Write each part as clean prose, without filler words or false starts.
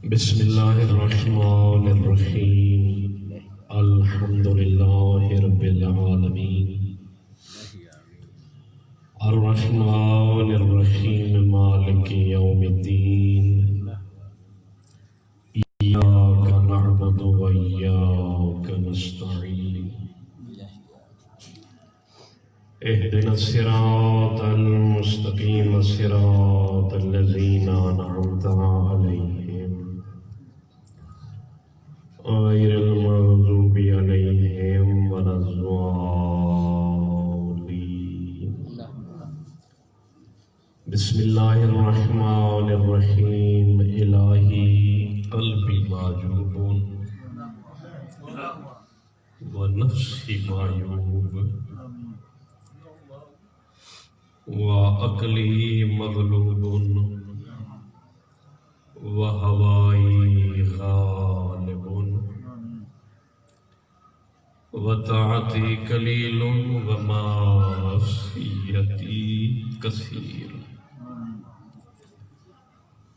بسم اللہ الرحمن الرحیم الحمد للہ رب العالمین الرحمن الرحیم مالک یوم الدین ایاک نعبد و ایاک نستعین اهدنا الصراط المستقیم صراط الذین انعمت علیہم غیر المغضوب علیہم ولا الضالین بسم اللہ الرحمن الرحیم الہی قلبی معجوب ونفسی معیوب وعقلی مغلوب وہوائی غالب وطاعتی قلیل ومعصیتی کثیر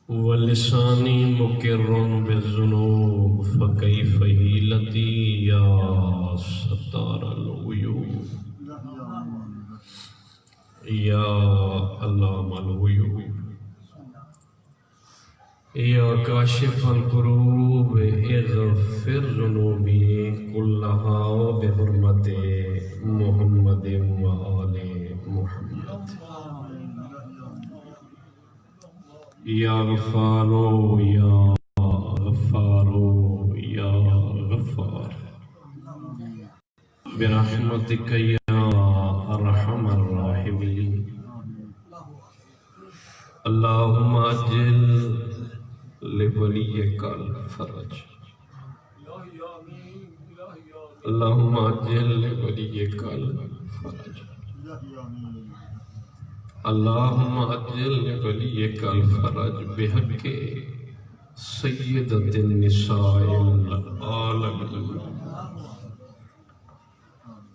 ولسانی مقر بالذنوب فکیف حیلتی یا ستار العیوب یا علام الغیوب یا کاشف الکروب اغفر ذنوبی کلہا بحرمت محمد و آل محمد یا غفارو یا غفارو یا غفار برحمتک یا ارحم الراحمین اللہم اجل لولیک الفرج اللہم اجل لولیک الفرج اللہم اجل لولیک الفرج بحق سیدۃ النساء العالمین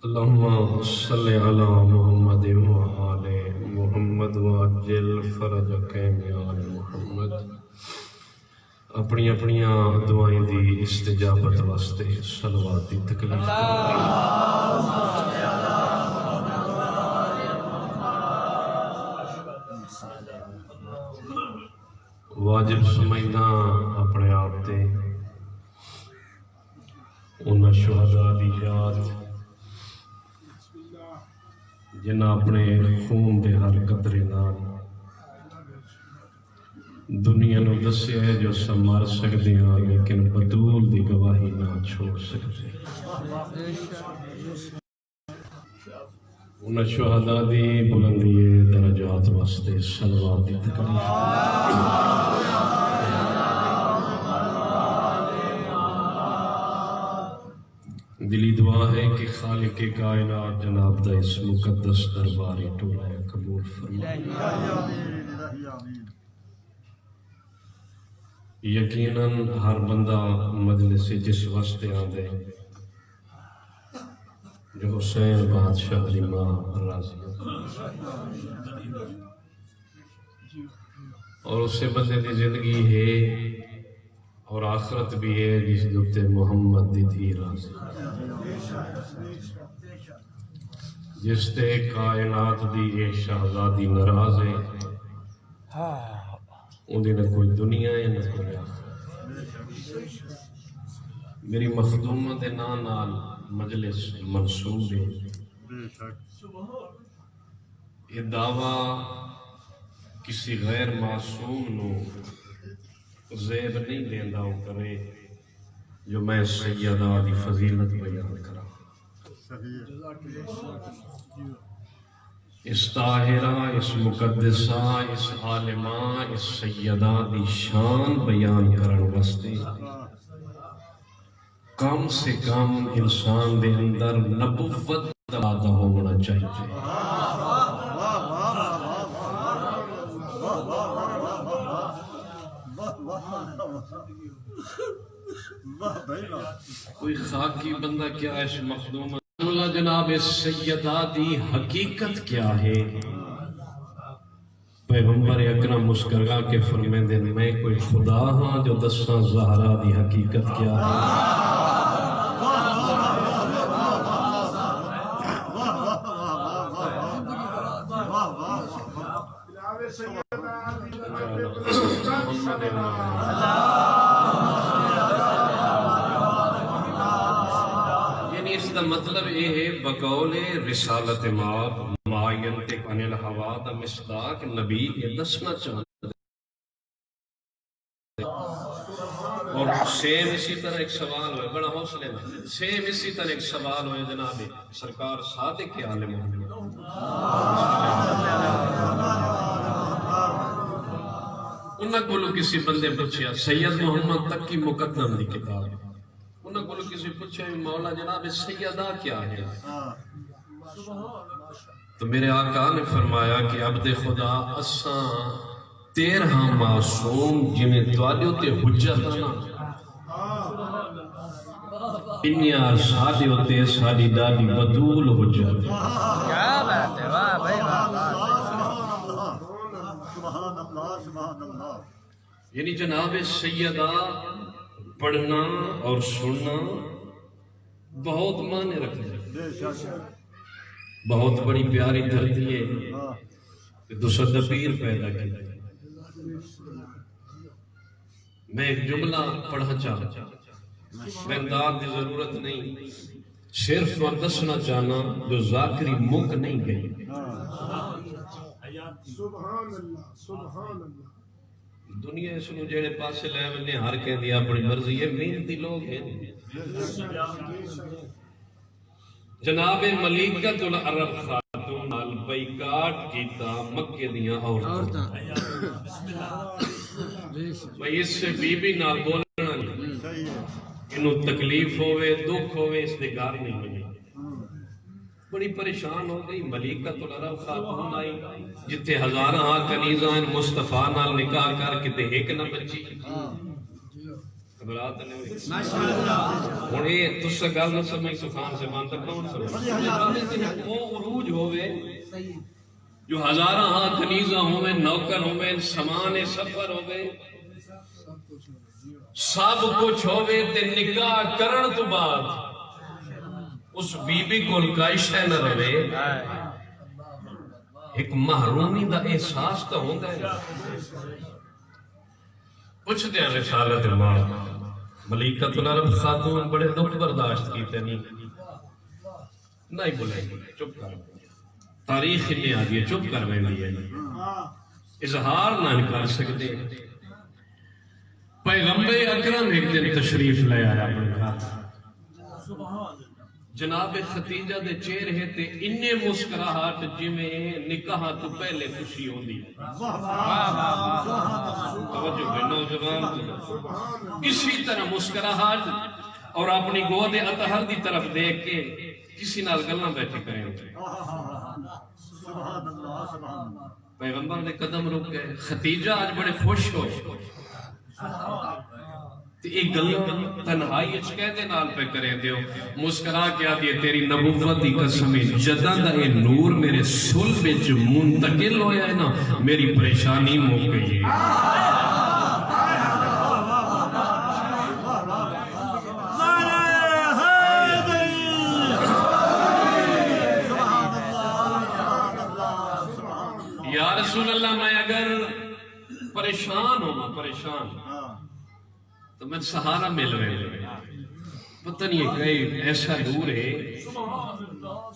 اللہم صلی علی محمد و آل محمد وعجل فرجک یا آل محمد اپنی دعائیں دی استجابت واسطے صلوات دی تکلیف واجب سمجھنا اپنے آپ تے انہاں شہداء دی یاد جنہاں اپنے خون دے ہر قطرے نال دنیا نو دسیا ہے جو سمار سکتے ہیں لیکن بدول دی گواہی نہ چھوڑ سکتے انہاں شہداء دی بلندی درجات واسطے صلوات دی تکلیف دلی دعا ہے کہ خالق کائنات جناب دا اس مقدس درباری ٹولہ قبول فرمائے یقیناً ہر بندہ مجلس جس واسطے آدھے جو حسین بادشاہ دی ماں راضی اور اسے بندے دی زندگی ہے اور آخرت بھی ہے جس دوتے محمد دی تھی راضی جس تے کائنات دی ایک شہزادی ناراض ہے اندھی نہ کوئی دنیا ہے نہ کوئی آخرت میری مخدومہ دے نال مجلس منصوب ہے یہ دعویٰ کسی غیر معصوم نو زیب نہیں دیندہ ہو کرے جو میں سیدہ دی فضیلت بیان کرا اس طاہرہ اس مقدسہ اس عالمہ اس سیدہ دی شان بیان کرن واسطے کم سے کم انسان دے اندر نبوت پیدا ہونا چاہیے کوئی خاکی بندہ کیا اس مخدوم اللہ جناب اس سیدہ دی حقیقت کیا ہے پیغمبر اکرم مسکرا کے فرمیندے میں کوئی خدا ہاں جو دساں زہرا دی حقیقت کیا ہے یعنی اس کا مطلب یہ ہے بقول رسالت ما ینطق عن الہوا دا مصداق نبی یہ دسنا چاہتا ہے۔ اور سیم اسی طرح ایک سوال ہوئے بڑا حوصلے میں سیم اسی طرح ایک سوال ہوئے جناب سرکار صادق آل محمد انہاں کولو کسی بندے پوچھیا سید محمد تک کی مقدم دی کتاب انہاں کولو کسی پوچھیا مولا جناب سیدہ کیا ہے تو میرے آقا نے فرمایا کہ عبد خدا اساں 13 معصوم جنہیں توالیوں تے حجت نا انیار سادے ہوتے ساری دادی بدول حجت کیا بات ہے واہ بھائی واہ یعنی جناب سیدہ پڑھنا اور سننا بہت معنی رکھتا ہے بہت بڑی پیاری دھرتی ہے کہ دوسرا پیر پیدا کیا میں ایک جملہ پڑھا چاہتا میں امداد کی ضرورت نہیں صرف تو دسنا چاہنا جو ذاکری مک نہیں گئی سبحان اللہ سبحان اللہ دنیا اس کو جڑے پاسے لے ونے ہر کہندی اپنی مرضی ہے محنتی لوگ ہیں جناب ملیکۃ العرب خاتون البیکاٹ کیتا مکے دیاں عورتاں بھئی اس سے بی بی نال بولنا نہیں انہوں تکلیف ہوئے دکھ ہوئے اس دے گھر نہیں بنی بڑی پریشان ہو گئی ملیکۃ العرب خاتون آئی جتھے ہزاراں کنیزاں مصطفیٰ نال نکاح کر کے تے ایک نہ بچی خبرات نے ہوئی ہن اے تسا گل نہ سمجھ سبحان سے مان تک کون سمجھ او عروج ہوئے جو ہزاراں کنیزاں ہوئے نوکر ہوئے سامان سفر ہوئے سب کچھ ہوئے تے نکاح کرن تو بعد اس بی بی کول کائی شے نہ رہے ایک محرومی دا احساس تو ہوندا ہے پوچھ دیا رسالت ماں ملیکۃ العرب خاتون بڑے دکھ برداشت کیتے نہیں بولے چپ کر تاریخ میں آ گئی چپ کر رہی ہے اظہار نہ کر سکتے پیغمبر اکرم ایک دن تشریف لے آیا اپنے گھر جناب ختیجہ دے چہرے تے انے مسکراہٹ جویں نکاح تو پہلے خوشی ہوندی توجہ ہے نوجوان اسی طرح مسکراہٹ اور اپنی گود اطہر دی طرف دیکھ کے کسی نال گلاں بیٹھے کریں پیغمبر نے قدم رک گئے خدیجہ آج بڑے خوش ہو ایک گل تنہائی اچ کہندے نال پہ کریں دیو مسکرا کے آدھی تیری نبوت دی قسم جداں دا اے نور میرے صلب وچ منتقل ہویا ہے نا میری پریشانی مک گئی ہے یا رسول اللہ میں اگر پریشان ہوں پریشان تو میں سہارا مل رہے پتہ نہیں کئی ایسا نور ہے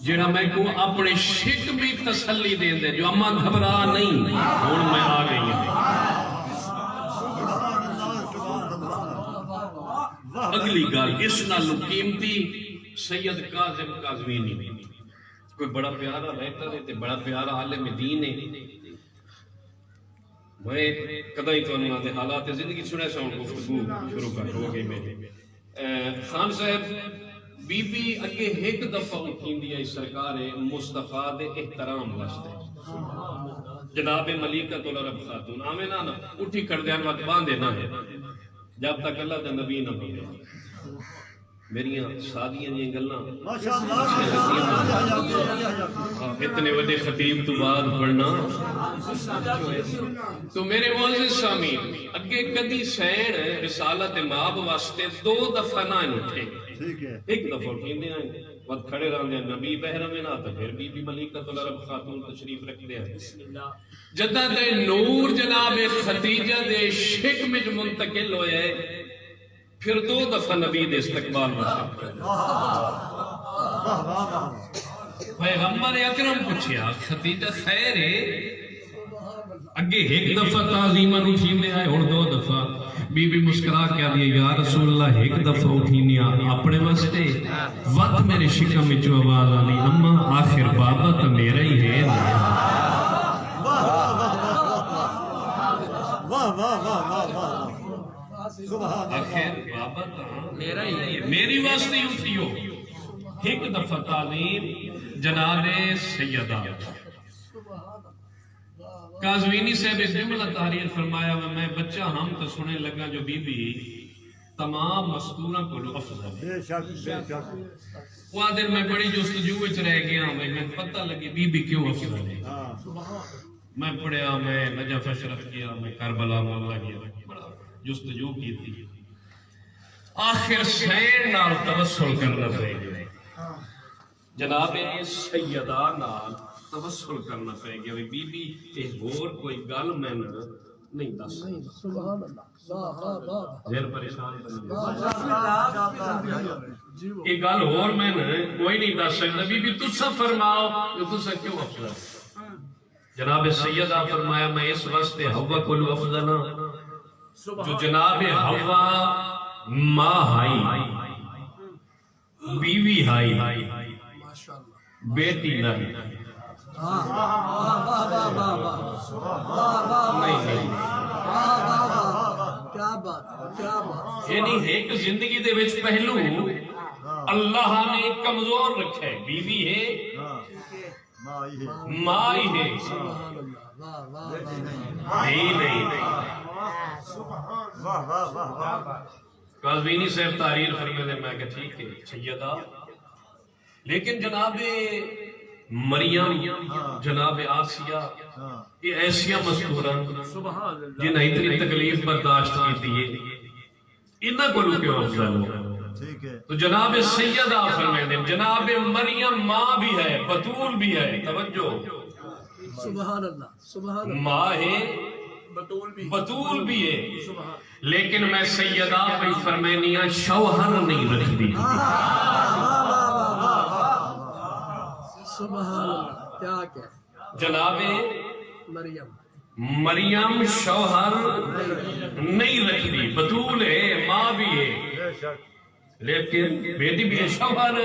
جڑا میں کو اپنے شک بھی تسلی دے دے جو اما گھبرا نہیں اور میں آ گئی ہوں اگلی گل اس نال قیمتی سید کاظم کاظمینی کوئی بڑا پیارا رہتا ہے تے بڑا پیارا عالم دین ہے میں کدائی تو انہوں نے حالات زندگی سنے سا ان گفتگو شروع کر ہو گئی میں خان صاحب بی بی اگے ایک دفعہ اٹھین دیا اس سرکار مصطفیٰ دے احترام واسطے جناب ملیکۃ العرب خاتون آمینہ نا اٹھی کر دیان وقت باندھے نہ ہے جب تک اللہ دے نبی نہ بنے میریاں سادیاں جی گلاں ماشاءاللہ اتنے بڑے خطیب تو بعد پڑھنا تو میرے معزز سامعین اگے کدی سین رسالت ماب واسطے 2 دفعہ نہ اٹھے ٹھیک ہے ایک دفعہ اٹھیندے ہیں وقت کھڑے رہندے نبی بہرم نہ تو پھر بی بی ملیکۃ العرب خاتون تشریف رکھدے ہیں جدہ دے نور جناب خدیجہ دے شک میں منتقل ہوئے پھر 2 دفعہ نبی دے استقبال میں پیغمبر اکرم پوچھیا خدیجہ خیر ہے اگے ایک دفعہ تعظیماں اٹھیندے آئے اور 2 دفعہ بی بی مسکرا کے آدھی یا رسول اللہ ایک دفعہ اٹھینیا اپنے واسطے وقت میرے شکم میں جو آواز آنی اما آخر بابا تو میرا ہی ہے آخر بابا تو میرا ہی ہے میری واسطے اٹھیو ایک دفعہ تعلیم جناب سیدہ قازوینی صاحب اس جملہ تحریر فرمایا میں بچہ ہم تو سنے لگا جو بی بی تمام مستورہ کو افضل ہے بے شک بے شک وہ دن میں بڑی جستجو وچ رہ گیا میں پتہ لگی بی بی کیوں افضل ہے میں پڑھیا میں نجف اشرف کیا میں کربلا مولا گیا بڑا جستجو کی تھی آخر سین نال توسل کرنا پڑے گا جناب سیدہ نال توسل کرنا پڑے گا بی بی ایک اور کوئی گل میں نہیں دس سبحان اللہ ذہن پریشان یہ گل اور میں کوئی نہیں دس سکتا بی بی تسا فرماؤ کہ تسا کیوں افضل جناب سیدہ فرمایا میں اس واسطے حوا کلو افضل جو جناب حوا ماں ہائی بیوی ہائی بیٹی نہیں یعنی ایک زندگی دے وچ پہلو اللہ نے کمزور رکھا ہے بیوی ہے ماں ہی ہے نہیں قازوینی صاحب تحریر فرماتے ہیں میں کہ ٹھیک ہے سیدہ لیکن جناب مریم جناب آسیہ یہ ایسیا مستورہ جنہیں اتنی تکلیف برداشت کی تھی انہاں کو لوگ کیوں افضل ہو تو جناب سیدہ فرماتے ہیں جناب مریم ماں بھی ہے بطول بھی ہے توجہ سبحان اللہ سبحان اللہ ماں ہے بطول بھی ہے لیکن میں سیدہ پہ فرمینیاں شوہر نہیں رکھ دی سبحان اللہ کیا کیا جناب مریم شوہر نہیں رکھ دی بطول ہے ماں بھی ہے لیکن بیٹی بھی ہے شوہر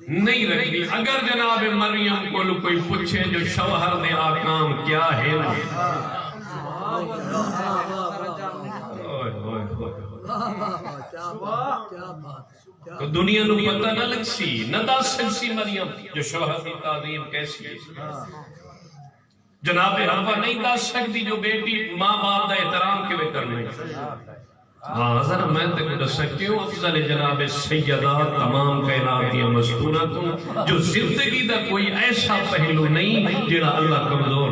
نہیں رکھ دی اگر جناب مریم کو کوئی پوچھے جو شوہر نے آکام کیا ہے تو دنیا نو پتہ نہ لگ سی نہ دس سکسی مریم جو شوہر کی تعظیم کیسی ہے جناب حوا نہیں دس سکتی جو بیٹی ماں باپ دا احترام کے بے کرنے ہاں ذرا میں تک دس کیوں افضل جناب سیدہ تمام کائناتیاں مستورہ کو جو زندگی دا کوئی ایسا پہلو نہیں جڑا اللہ کمزور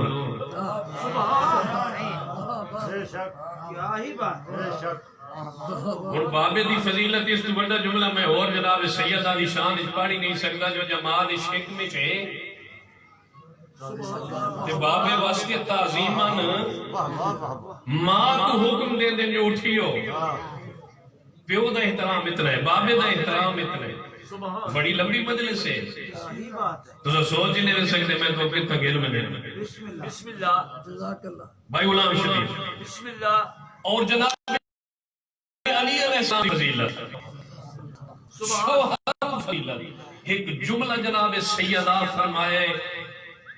اور بابے دی فضیلت اس تو بڑا جملہ میں اور جناب سیدہ دی شان اس پاڑی نہیں سکتا جو جماعت شک میں چھے تے بابے واسطے تعظیمان ماں کو حکم دے دیں جو اٹھیو پیو دا احترام اتنا ہے بابے دا احترام اتنا ہے بڑی لمبی مجلس ہے تو سوچ ہی نہیں سکتے میں تو پھر تھگیل میں دے بسم اللہ جزاک اللہ بھائی غلام شریف بسم اللہ اور جناب علی علیہ السلام فضیلت شوہر فضیلت ایک جملہ جناب سیدہ فرمائے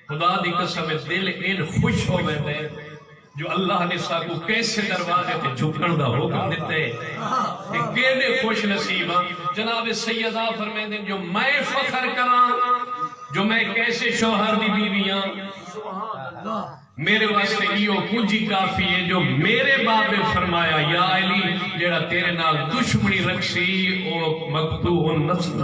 خدا دی قسم دل ان خوش ہو گئے تھے جو اللہ نے سا کو کیسے دروازے تے جھکن دا حکم دیتے کہ کیڑے خوش نصیب جناب سیدہ فرمائے دیں جو میں فخر کراں جو میں کیسے شوہر دی بیویاں میرے واسطے ایو کنجی کافی ہے جو میرے باپ نے فرمایا یا علی جڑا تیرے نال دشمنی رکھسی او مقطوع النسل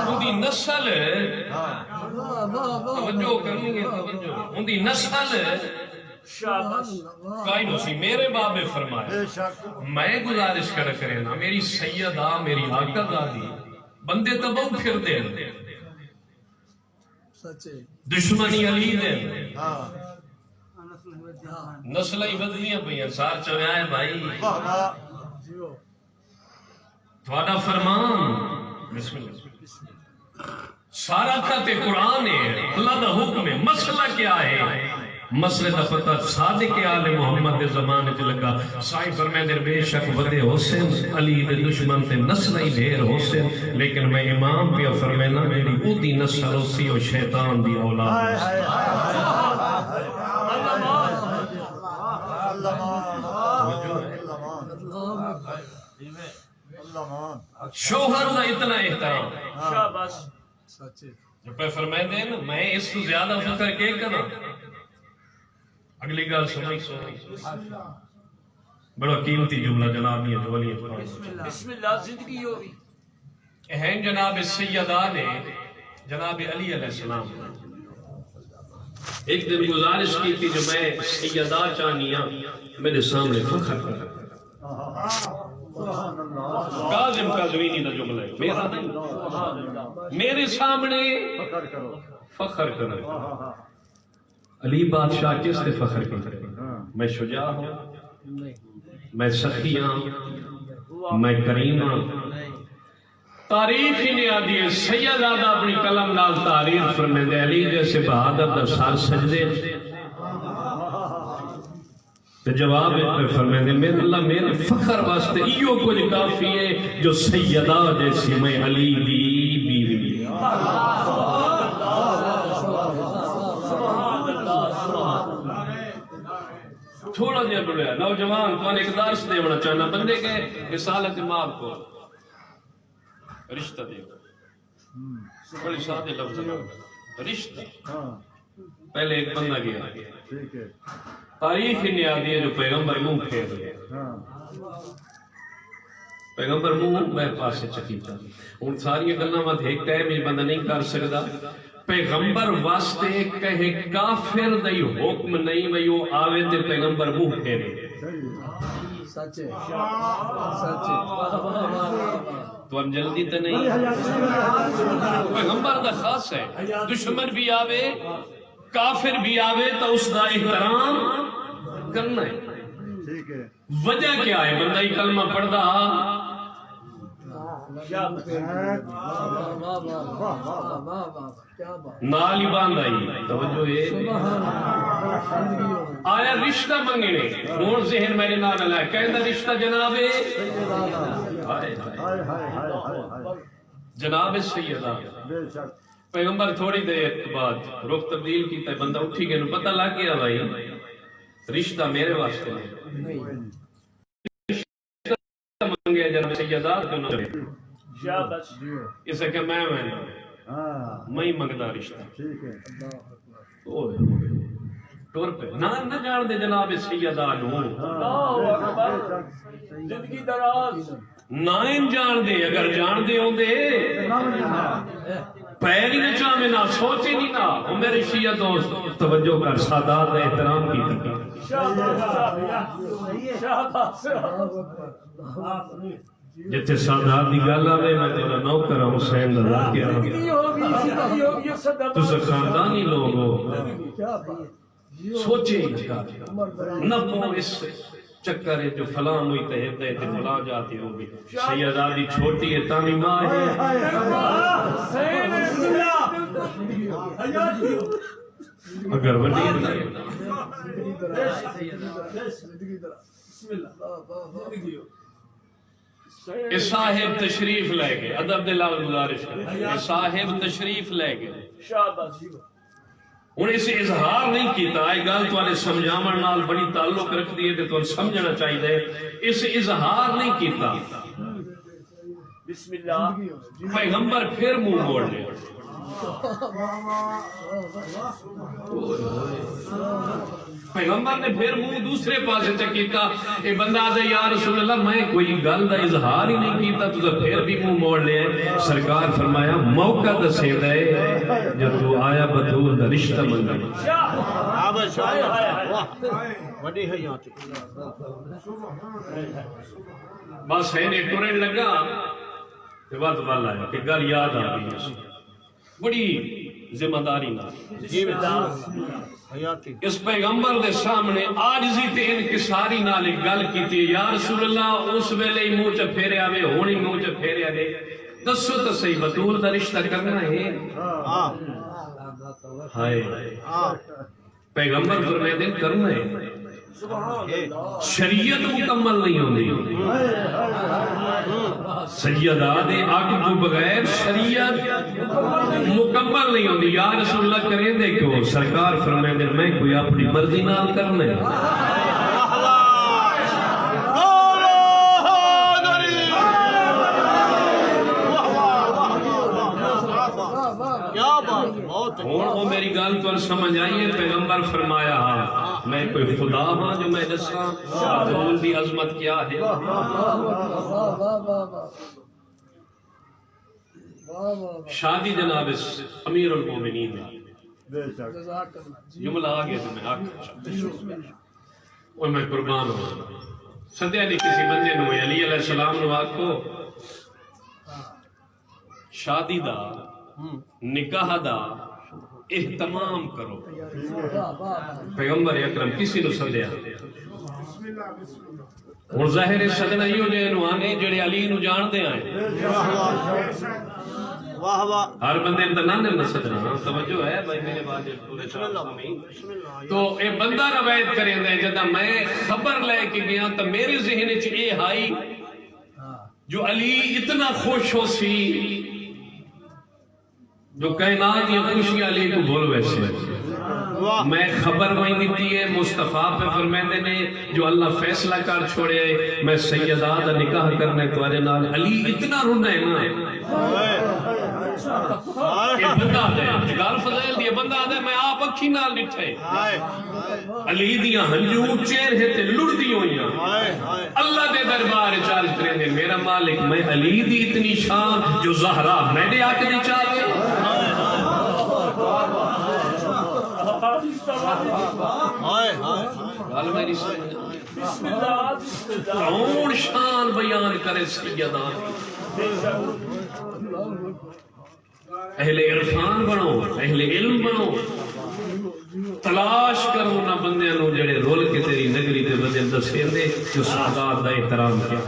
اندی نسل توجہ کریں گے اندی نسل شاباش کائی نو سی میرے باپ نے فرمایا بے شک میں گزارش کرے نا میری سیدہ میری آقا دادی بندے تو بہت پھر دے سچے دشمنی علی دے ہاں نسل ہی بدلیاں پہ سار چویا ہے بھائی واہ واہ جیو تھوڑا فرمان بسم اللہ سارا کھاتے قرآن ہے اللہ دا حکم ہے مسئلہ کیا ہے مسئلے دا پتہ صادق آل محمد دے زمانے چ لگا سائیں فرمائے در بے شک ودے حسین علی دے دشمن تے نسل ہی ڈھیر حسین لیکن میں امام پہ فرمائنا میری اودی نسل اسی و شیطان دی اولاد ہائے ہائے ہائے شوہر دا اتنا احترام شاباش سچے جو پہ فرمائے دیں نا میں اس کو زیادہ فکر کے کرنا اگلی گال سنائی بڑا قیمتی جملہ جناب یہ جو علی بسم اللہ زندگی ہوگی ہیں جناب سیدہ نے جناب علی علیہ السلام ایک دن گزارش کی تھی جو میں سیدہ چانیاں میرے سامنے فخر کر کاظم قازوینی کا جملہ ہے میرا نہیں میرے سامنے فخر کرے علی بادشاہ کس سے فخر کرے میں شجاع ہوں میں سخی ہوں میں کریم ہوں تاریخ ہی نہیں آدھی ہے سیدادہ اپنی قلم نال تاریخ فرمے دے علی جیسے بہادر در سار سجدے تو جواب میں فرمے دے میرے اللہ میرے فخر واسطے ایو کچھ کافی ہے جو سیدہ جیسی میں علی دی بیوی تھوڑا جہاں بڑھیا نوجوان تو ایک درس دے بڑا چاہنا بندے کے رسالت ماں کو رشتہ دے بڑی سادے لفظ رشتہ پہلے ایک بندہ گیا تاریخ ہی نہیں آدھی ہے جو پیغمبر منہ پھیر گئے پیغمبر منہ میں پاس سے چکیتا ان ساری گلنا مت ایک ٹائم ہی بندہ نہیں کر سکتا پیغمبر واسطے کہے کافر دئی حکم نہیں وہی وہ آوے تے پیغمبر منہ پھیرے سچے سچے تو ہم جلدی تو نہیں پیغمبر دا خاص ہے دشمن بھی آوے کافر بھی آوے تو اس دا احترام کرنا ہے وجہ کیا ہے بندہ ہی کلمہ پڑھ دا نالی باندھ آئی توجہ ہے آیا رشتہ منگنے مون ذہن میرے نال ہے کہنا رشتہ جناب جناب سیدہ پیغمبر تھوڑی دیر بعد رخ تبدیل کیتا ہے بندہ اٹھی گئے پتہ لگ گیا بھائی رشتہ میرے واسطے نہیں رشتہ منگے جناب سیدہ اسے کہ میں ہی منگدا رشتہ ٹور پہ نہ جان دے جناب سیدہ نو زندگی دراز نہ جان دے اگر جان دے ہوں دے پیر ہی نہ چاہے نہ سوچے نہیں نہ وہ میرے شیعہ دوست توجہ کر سادات احترام کی جتے سادات دی گل آوے میں تیرا نوکر حسین اللہ کیا تو سے خاندانی لوگ ہو سوچے نہ پو اس چکر ہے جو فلاں ہوئی تحت ہے تو فلاں جاتی ہوگی سیدہ دی چھوٹی ہے تانی ماں ہے اگر وڈی ہے اے صاحب تشریف لے گئے ادب دلال گزارش کریں اے صاحب تشریف لے گئے انہیں اسے اظہار نہیں کیتا آئی گال تو آنے سمجھامن نال بڑی تعلق رکھ دیئے تھے تو سمجھنا چاہیے دے اسے اظہار نہیں کیتا بسم اللہ پیغمبر پھر منہ موڑ لے پیغمبر نے پھر منہ دوسرے پاسے چکیتا اے بندہ آدھے یا رسول اللہ میں کوئی گل دا اظہار ہی نہیں کیتا تو پھر بھی منہ موڑ لے. سرکار فرمایا موقع دسے دے جب تو آیا بطول دا رشتہ منگا. وڈی حیات بس ہے نے ٹرن لگا کہ وقت والا ہے کہ گل یاد آ گئی بڑی ذمہ داری نہ حیاتی اس پیغمبر دے سامنے عاجزی تے انکساری نال ایک گل کیتی. یا رسول اللہ اس ویلے ہی منہ چ پھیرے آوے ہونی منہ چ پھیرے آوے دسو تو صحیح بطول دا رشتہ کرنا ہے. ہائے پیغمبر فرمائے دن کرنا ہے. شریعت مکمل نہیں ہوتی سیدہ دے آگ کو بغیر شریعت مکمل نہیں ہوتی. یا رسول اللہ کریں دے کیوں؟ سرکار فرمائے دن میں کوئی اپنی مرضی نال کرنا ہے. ہوں وہ میری گل تو سمجھ آئیے. پیغمبر فرمایا میں کوئی خدا ہاں جو میں دساں حضور دی عظمت کیا ہے. شادی جناب امیر المومنین بے شک جملہ آگے تو میں آگے اور میں قربان ہوں سدیا نہیں کسی بندے نو علی علیہ السلام نو آکھو شادی دا نکاح دا اہتمام کرو. پیغمبر اکرم کسی نو سدیا اور ظاہر سدنا ہی جے نو آنے جڑے علی نو جان دے آئے. واہ واہ ہر بندے نے نانے نہ سدنا توجہ ہے بھائی میرے بات تو اے بندہ روایت کریں دے جدا میں خبر لے کے گیا تو میرے ذہن وچ اے آئی جو علی اتنا خوش ہو سی جو کائنات یہ خوشی علی کو بول ویسے میں خبر وہیں دیتی ہے مصطفیٰ پہ فرمیندے نے جو اللہ فیصلہ کر چھوڑے میں سیدہ دا نکاح کرنے تمہارے نال علی اتنا رونا ہے نا یہ بندہ دے گال فضائل دیے بندہ دے میں آپ اکھی نال ڈٹھے علی دیاں ہنجو چہرے تے لڑ دی ہوئیاں اللہ دے دربار چارج کریں گے میرا مالک میں علی دی اتنی شان جو زہرا میں دے آکے دی چاہتے گال میری سمجھ کون شان بیان کرے سیدہ اہل عرفان بنو اہل علم بنو تلاش کرو نہ بندے نو جڑے رول کے تیری نگری دے بندے دسے دے جو سادات دا احترام کیا.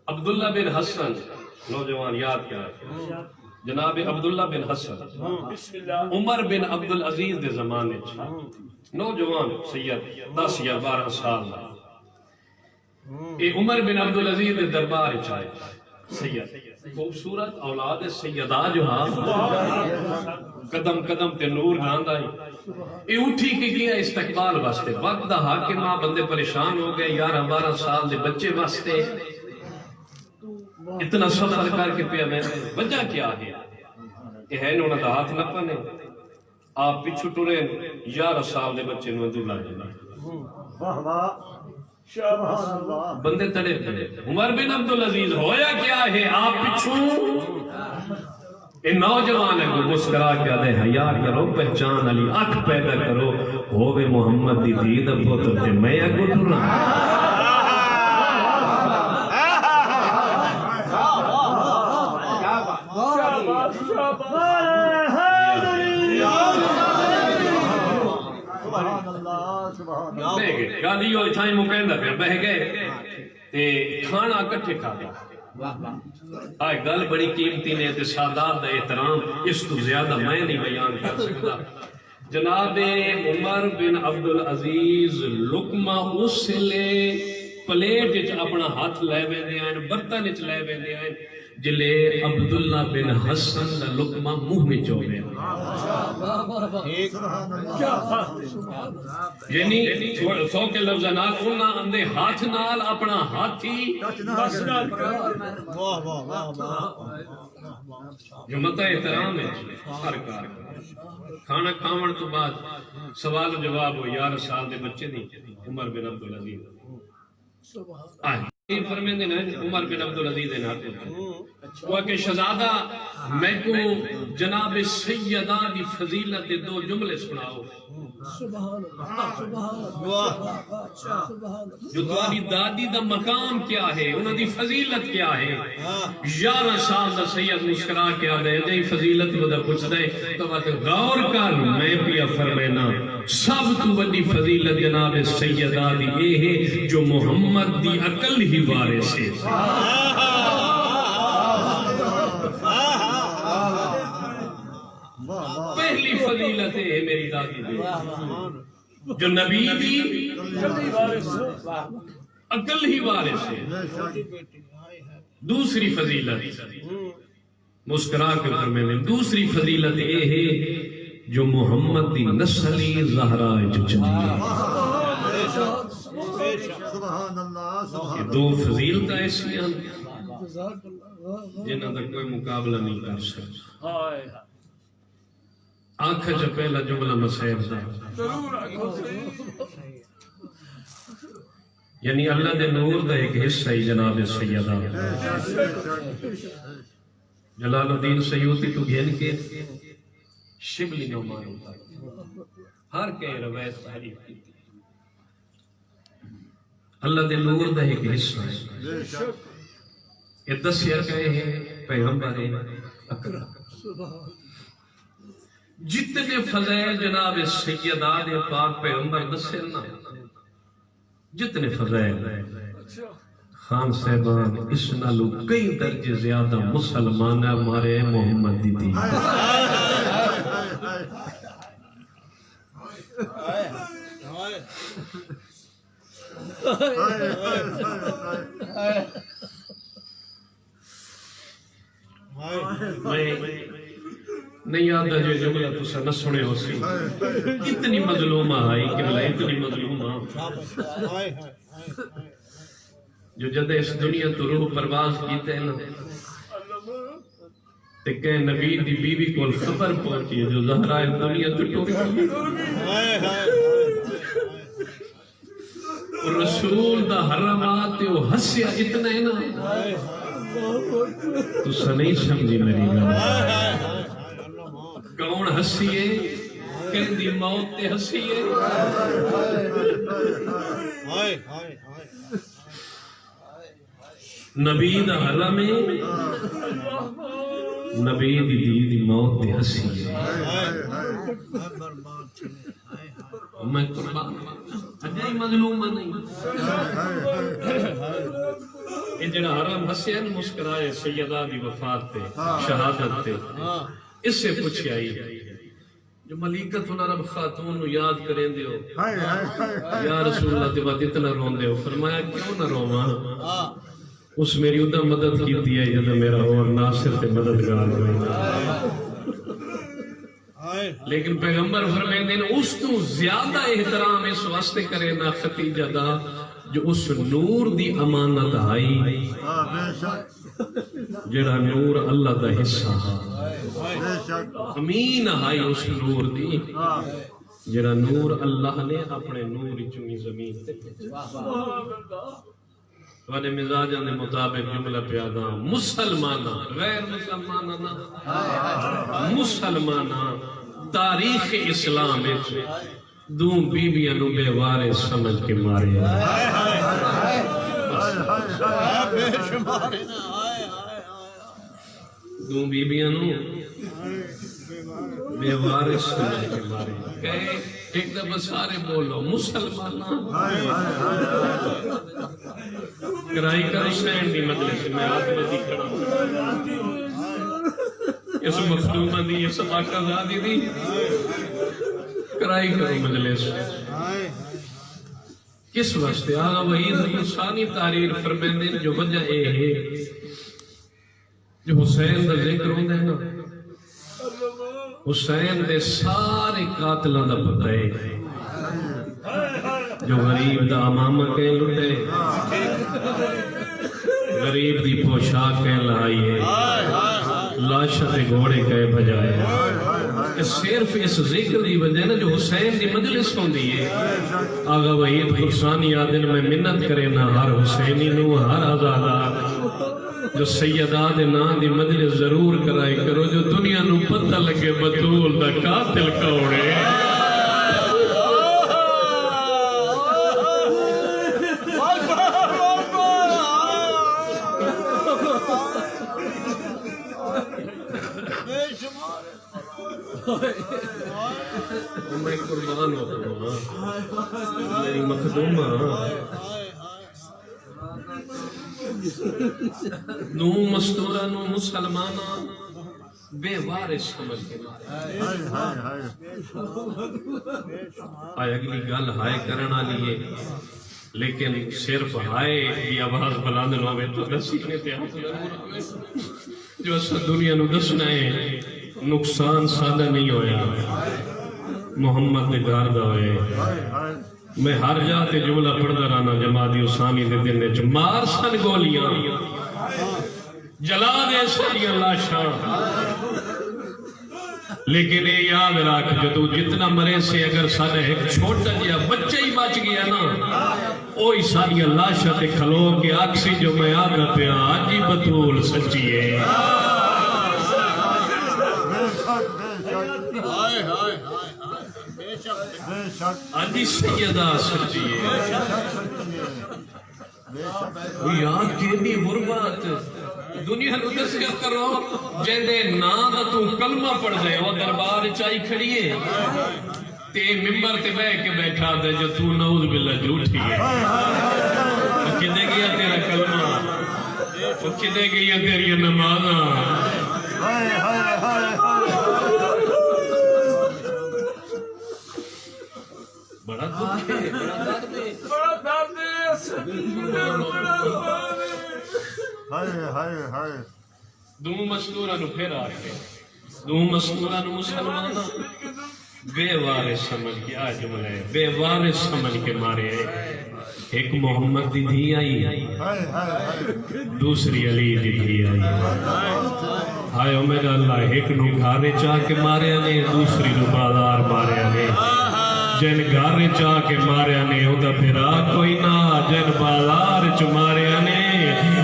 عبداللہ بن حسن نوجوان یاد کیا جناب عبداللہ بن حسن عمر بن عبدالعزیز دے زمانے نوجوان سید 10 یا 12 سال اے عمر بن عبدالعزیز دے دربار چاہے سید خوبصورت اولاد سیدہ جو ہاں قدم قدم تے نور گاند آئی اے اٹھی کی گیا استقبال واسطے وقت دا حاکم ماں بندے پریشان ہو گئے 11-12 سال دے بچے واسطے اتنا سفر کر کے پیا میں وجہ کیا ہے کہ ہے انہوں نے ہاتھ نہ پانے آپ پچھو ٹورے 11 سال دے بچے نو دلہ جانا واہ واہ بندے تڑے پڑے. عمر بن عبدالعزیز ہویا کیا ہے آپ پچھو اے نوجوان ہے کو مسکرا کے آدھے حیاء کرو پہچان علی آنکھ پیدا کرو ہووے محمد دی دید پتر تے میں اگو ٹورا گالی ہوئی چھائیں مکیندہ پھر بہ گئے تے کھانا کٹھے کھا گیا. آئے گل بڑی قیمتی نے تے سادات دا احترام اس کو زیادہ میں نہیں بیان کر سکتا. جناب عمر بن عبدالعزیز لقمہ اس لے پلیٹ وچ اپنا ہاتھ لے ویندے ہیں برتن وچ لے ویندے ہیں جلے عبداللہ بن حسن دا لقمہ منہ وچ ہوے یعنی سو کے لفظ نال انہاں اندے ہاتھ نال اپنا ہاتھی واہ واہ واہ واہ جو متا احترام ہے ہر کار کھانا کھاون تو بعد سوال و جواب ہو 11 سال دے بچے دی عمر بن عبدالعزیز آئے فرمیندے نا عمر بن عبدالعزیز نے ہاتھ وہ کہ شہزادہ میں کو جناب سیدہ دی فضیلت دے 2 جملے سناؤ سبحان اللہ سبحان اللہ جو تمہاری دادی دا مقام کیا ہے انہوں دی فضیلت کیا ہے 11 سال دا سید مسکرا کیا دے دے فضیلت کو دا کچھ دے تو بات غور کر میں پیا فرمینا سب تو بڑی فضیلت جناب سیدہ دی اے ہے جو محمد دی عقل ہی وارث ہے پہلی فضیلت ہے میری دادی دی جو نبی دی عقل ہی وارث ہے دوسری فضیلت مسکرا کے فرمینے دوسری فضیلت یہ ہے جو محمد دی نسلی زہرا جو چلی یہ 2 فضیلت ایسی ہیں جنہاں دا کوئی مقابلہ نہیں کر سکتا آنکھ جو پہلا جملہ مسائب دا یعنی اللہ دے نور دا ایک حصہ ہی جناب سیدہ جلال الدین سیوطی تو گھن کے شبلی نعمان ہوتا ہر کئی روایت تحریف کی اللہ دے نور دا ایک حصہ ہے یہ 10 کہے ہیں پیغمبر اکرم جتنے فضائل جناب سیدہ دے پاک پیغمبر دسے نا جتنے فضائل خان صاحبان اس نالو کئی درجے زیادہ مسلمان ہمارے محمد دی تھی نہیں آدھا جو جملہ تو سا نہ سنے ہو سی اتنی مظلومہ آئی کہ بلا اتنی مظلومہ جو جد اس دنیا تو روح پرواز کیتے ہیں نا تے کہ نبی دی بیوی کو خبر پہنچی ہے جو زہرہ دنیا تو ٹوکی اور رسول دا حرمات وہ حسیہ اتنا ہے نا تو سا نہیں سمجھی میری گا کون ہسیے کن دی موت تے ہسیے نبی دا حرم نبی دی موت تے ہسیے میں قربان اجائی مظلوم نہیں یہ جڑا حرم حسین مسکرائے سیدہ دی وفات تے شہادت تے اس سے پوچھی آئی جو ملیکت ہونا رب خاتون نو یاد کریں دے ہو یا رسول اللہ دے بعد اتنا رون دے ہو فرمایا کیوں نہ رواں اس میری ادھا مدد کی دیا جب میرا اور ناصر تے مددگار ہوئے لیکن پیغمبر فرمائیں دین اس تو زیادہ احترام اس واسطے کرے نا ختیجہ دا جو اس نور دی امانت آئی جڑا نور اللہ دا حصہ امین آئی اس نور دی جڑا نور اللہ نے اپنے نور چونی زمین تے وانے مزاجہ نے مطابق جملہ پیادا مسلمانہ غیر مسلمانہ مسلمانہ تاریخ اسلام دوں بیویاں نو بے وارے سمجھ کے مارے دوں بیویاں نو بے وارے سمجھ کے مارے کہے ایک دفعہ سارے بولو مسلمانہ کرائی کا حسین دی مجلس میں آدمتی کھڑا اس مخلومہ دی اس آقا زادی دی کرائی کرو مجلس کس واسطے آغا وحید حسانی تحریر فرمیندے جو وجہ اے ہے جو حسین دا ذکر ہوندہ ہے نا حسین دے سارے قاتلوں دا پتہ ہے جو غریب دا امامہ کہیں لٹے غریب دی پوشاک کہیں لائی ہے لاشت گھوڑے کہیں بجائے صرف اس ذکر دی وجہ نا جو حسین دی مجلس ہوندی ہے آغا وحید حسانی آدن میں منت کرے نا ہر حسینی نو ہر آزادار جو سیدہ دے نا دی مجلس ضرور کرائی کرو جو دنیا نو پتہ لگے بطول دا قاتل کوڑے میں قربان ہوتا ہوں میری مخدومہ نو مستورہ نو مسلمانہ بے وارث سمجھ کے مارے آئے اگلی گل ہائے کرنا لیے لیکن صرف ہائے کی آواز بلند نہ ہوئے تو نسینے پہ جو اصل دنیا نو دسنا ہے نقصان سادہ نہیں ہویا محمد نے گاردہ ہوئے میں ہر جاتے جملہ پڑھتا رہنا جماعتی اسامی دے دن نے مار سن گولیاں جلا دے ساریاں لاشاں لیکن یہ یاد رکھ جو تو جتنا مرے سے اگر سارے ایک چھوٹا جیا بچہ ہی بچ گیا نا اوہی ساریاں لاشاں تے کھلو کے آکسی جو میں آگا پہ آجی بطول سچی ہے آجی سیدہ سچی ہے یاد کے بھی غربات دنیا نو دسیا کرو جیندے نام تو کلمہ پڑھ دے وہ دربار چائی کھڑیے تے ممبر تے بے کے بیٹھا دے جو تو نعوذ باللہ جھوٹی ہے وہ کدے گیا تیرا کلمہ وہ کدے گیا تیری نمازہ بڑا دکھ ہے بڑا درد ہے بڑا درد ہے دو مستورہ نو پھر آئے دو مستورہ نو مسلمانہ بے وارث سمجھ کے آج جملے بے وارث سمجھ کے مارے ایک محمد دی دھی آئی دوسری علی دی دھی آئی آئے میرا اللہ ایک نو گھارے چاہ کے مارے آنے دوسری نو بازار مارے آنے جن گھارے چاہ کے مارے آنے او دا بھرا کوئی نہ جن بازار چ مارے آنے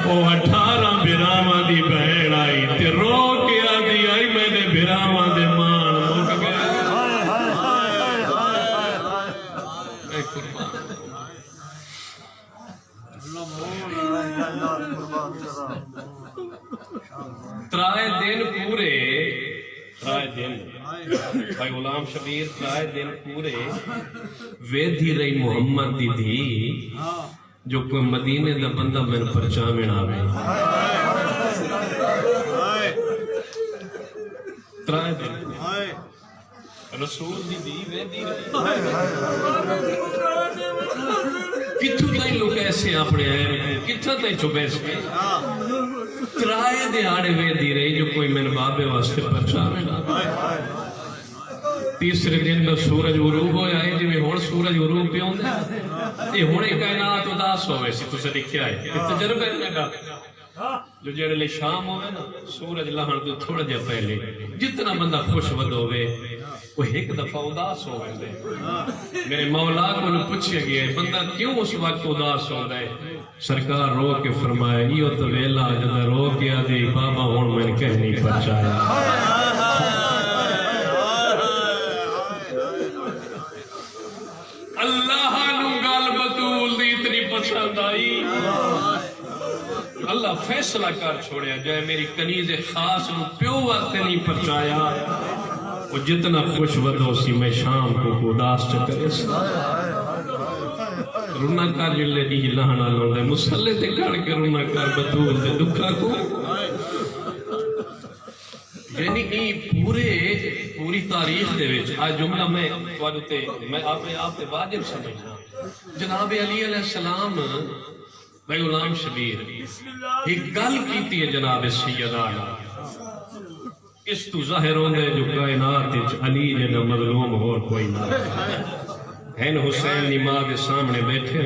او 18 بھراواں دی بہن آئی تے رو کے آدھی آئی میں نے بھراواں دے مان مک گئے اے قربان ترائے دن پورے ترائے دن بھائی غلام شبیر ترائے دن پورے ویدھی رہی محمد دی دھی جو کوئی مدینے دا بندہ میں پرچامن آوے ترائے دن رسول دی دی ویدھی رہی کتھو تائیں لوگ ایسے اپنے آئے کتھو تائیں چھپے سے ترائے دے آڑے ویدھی رہی جو کوئی میں بابے واسطے پرچامن آوے تیسرے دن دا سورج غروب ہویا ہے جو ہون سورج غروب پہ ہوندے یہ ہونے کائنات اداس ہوئے سی تو سے لکھیا ہے یہ تجربہ ہے لگا جو جڑے لے شام ہوئے نا سورج لہن تو تھوڑا جا پہلے جتنا بندہ خوش ود ہوئے وہ ایک دفعہ اداس ہوئے دے میرے مولا کو نے پوچھے گئے بندہ کیوں اس وقت اداس ہو گئے سرکار رو کے فرمایا یہ تو ویلا جدہ رو کے آدھی بابا ہون میں نے کہنی پرچایا اللہ نو گل بطول دی اتنی پسند آئی اللہ فیصلہ کر چھوڑیا جائے میری کنیز خاص نو پیو وقت نہیں پرچایا وہ جتنا خوش ودو سی میں شام کو اداس چکرے سا رونا کر جلے دی لہنا لوندے مسلے تے کڑ کے رونا کر بطول دے دکھا کو یعنی پوری تاریخ دے وچ آج جملہ میں آپ تے واجب سمجھنا جناب علی علیہ السلام بھائی غلام شبیر ایک گل کیتی ہے جناب سیدہ اس تو ظاہر ہونے جو کائنات علی جنہ مظلوم اور کوئی نہ ہیں حسین نماز کے سامنے بیٹھے